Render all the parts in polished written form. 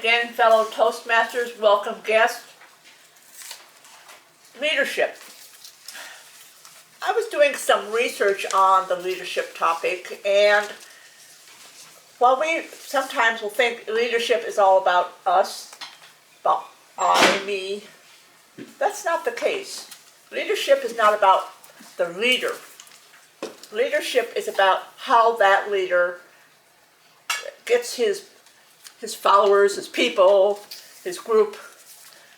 again, fellow Toastmasters, welcome guests. Leadership. I was doing some research on the leadership topic, and while we sometimes will think leadership is all about us, about I, me, that's not the case. Leadership is not about the leader. Leadership is about how that leader gets his followers, his people, his group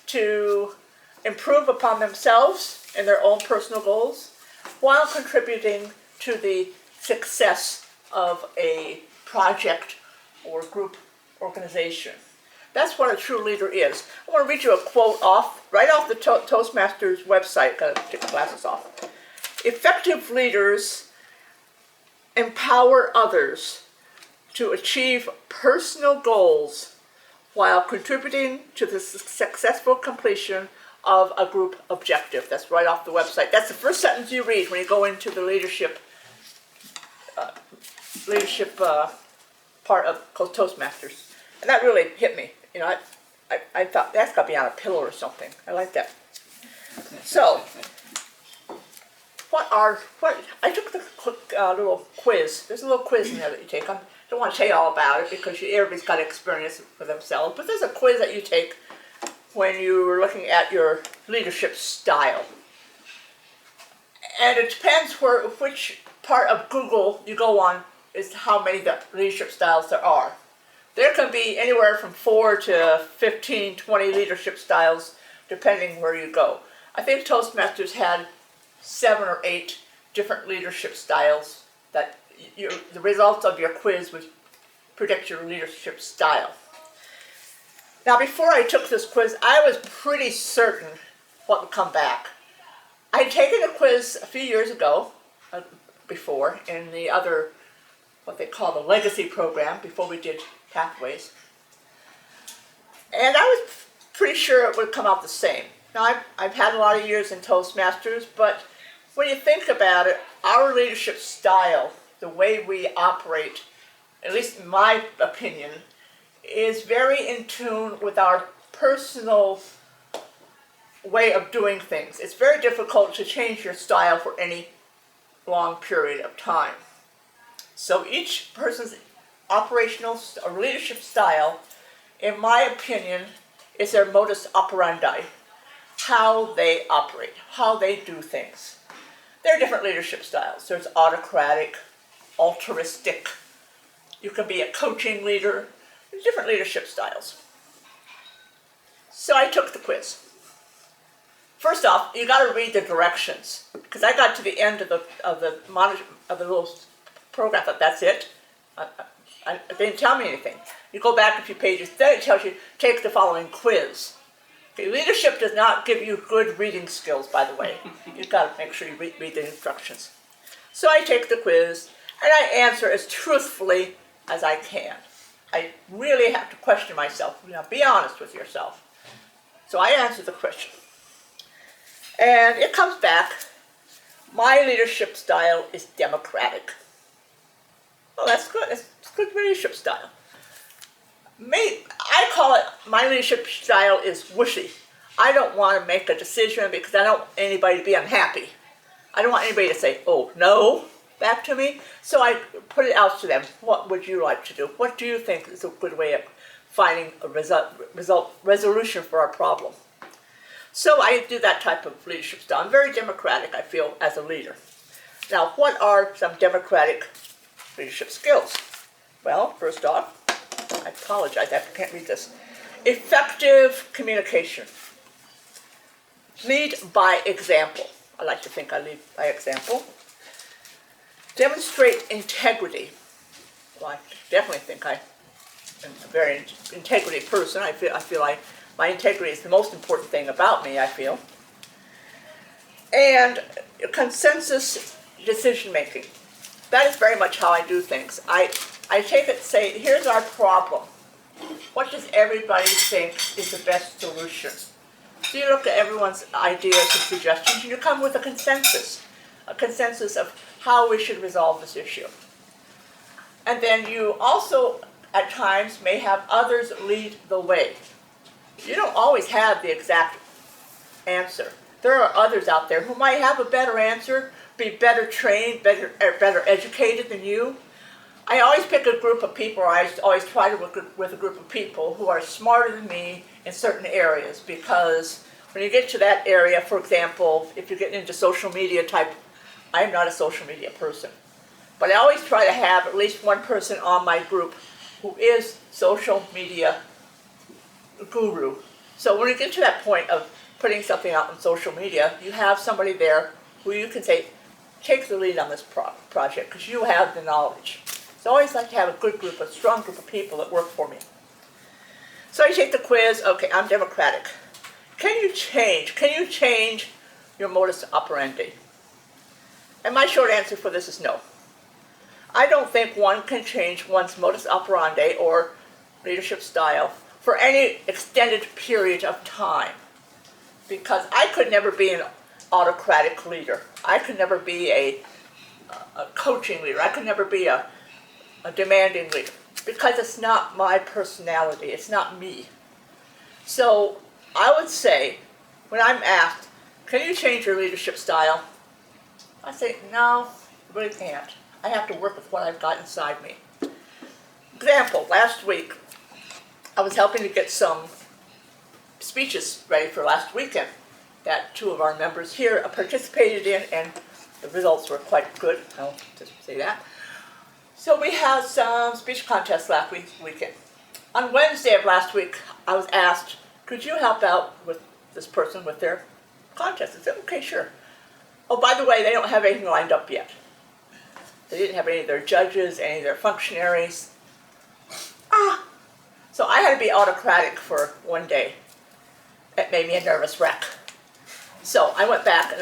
to improve upon themselves and their own personal goals while contributing to the success of a project or group organization. That's what a true leader is. I want to read you a quote right off the Toastmasters website. Got to take the glasses off. Effective leaders empower others to achieve personal goals while contributing to the successful completion of a group objective. That's right off the website. That's the first sentence you read when you go into the leadership part of Toastmasters. And that really hit me. You know, I thought that's got to be on a pillow or something. I like that. So, I took the quick little quiz. There's a little quiz in there that you take. I don't want to tell you all about it because everybody's got to experience it for themselves. But there's a quiz that you take when you're looking at your leadership style. And it depends which part of Google you go on is how many leadership styles there are. There can be anywhere from 4 to 15, 20 leadership styles, depending where you go. I think Toastmasters had 7 or 8 different leadership styles that the results of your quiz would predict your leadership style. Now, before I took this quiz, I was pretty certain what would come back. I had taken a quiz a few years ago, before, in the other, what they call the legacy program, before we did pathways. And I was pretty sure it would come out the same. Now, I've had a lot of years in Toastmasters, but when you think about it, our leadership style, the way we operate, at least in my opinion, is very in tune with our personal way of doing things. It's very difficult to change your style for any long period of time. So each person's operational or leadership style, in my opinion, is their modus operandi, how they operate, how they do things. There are different leadership styles. There's autocratic, altruistic. You can be a coaching leader. There's different leadership styles. So I took the quiz. First off, you got to read the directions, because I got to the end of the little program. I thought, that's it. It didn't tell me anything. You go back a few pages, then it tells you take the following quiz. Okay, leadership does not give you good reading skills, by the way. You've got to make sure you read the instructions. So I take the quiz, and I answer as truthfully as I can. I really have to question myself. You know, be honest with yourself. So I answer the question. And it comes back, my leadership style is democratic. Well, that's good. It's good leadership style. I call it, my leadership style is whooshy. I don't want to make a decision because I don't want anybody to be unhappy. I don't want anybody to say, oh, no, back to me. So I put it out to them. What would you like to do? What do you think is a good way of finding a resolution for our problem? So I do that type of leadership style. I'm very democratic, I feel, as a leader. Now, what are some democratic leadership skills? Well, first off, I apologize, I can't read this. Effective communication. Lead by example. I like to think I lead by example. Demonstrate integrity. Well, I definitely think I am a very integrity person. I feel like my integrity is the most important thing about me, I feel. And consensus decision making. That is very much how I do things. I take it and say, here's our problem. What does everybody think is the best solution? So you look at everyone's ideas and suggestions, and you come with a consensus of how we should resolve this issue. And then you also at times may have others lead the way. You don't always have the exact answer. There are others out there who might have a better answer, be better trained, better educated than you. I always pick a group of people, or I always try to work with a group of people who are smarter than me in certain areas, because when you get to that area, for example, if you're getting into social media type, I'm not a social media person. But I always try to have at least one person on my group who is social media guru. So when you get to that point of putting something out on social media, you have somebody there who you can say, take the lead on this project because you have the knowledge. So I always like to have a good group, a strong group of people that work for me. So I take the quiz. Okay, I'm Democratic. Can you change your modus operandi? And my short answer for this is no. I don't think one can change one's modus operandi or leadership style for any extended period of time, because I could never be an autocratic leader. I could never be a coaching leader. I could never be a demanding leader, because it's not my personality. It's not me. So I would say, when I'm asked, can you change your leadership style? I say, no, I really can't. I have to work with what I've got inside me. Example, last week, I was helping to get some speeches ready for last weekend that two of our members here participated in, and the results were quite good. I'll just say that. So we had some speech contests last weekend. On Wednesday of last week, I was asked, could you help out with this person with their contest? I said, okay, sure. Oh, by the way, they don't have anything lined up yet. They didn't have any of their judges, any of their functionaries. So I had to be autocratic for one day. It made me a nervous wreck. So I went back, and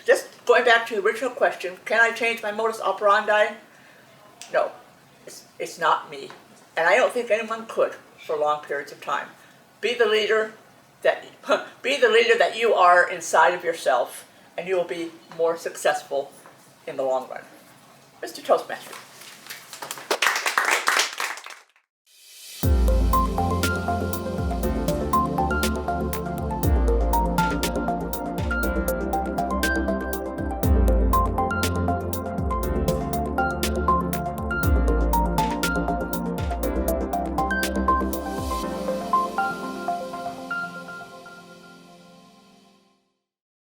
just going back to the original question, can I change my modus operandi? No, it's not me. And I don't think anyone could for long periods of time. Be the leader that you are inside of yourself, and you will be more successful in the long run. Mr. Toastmaster.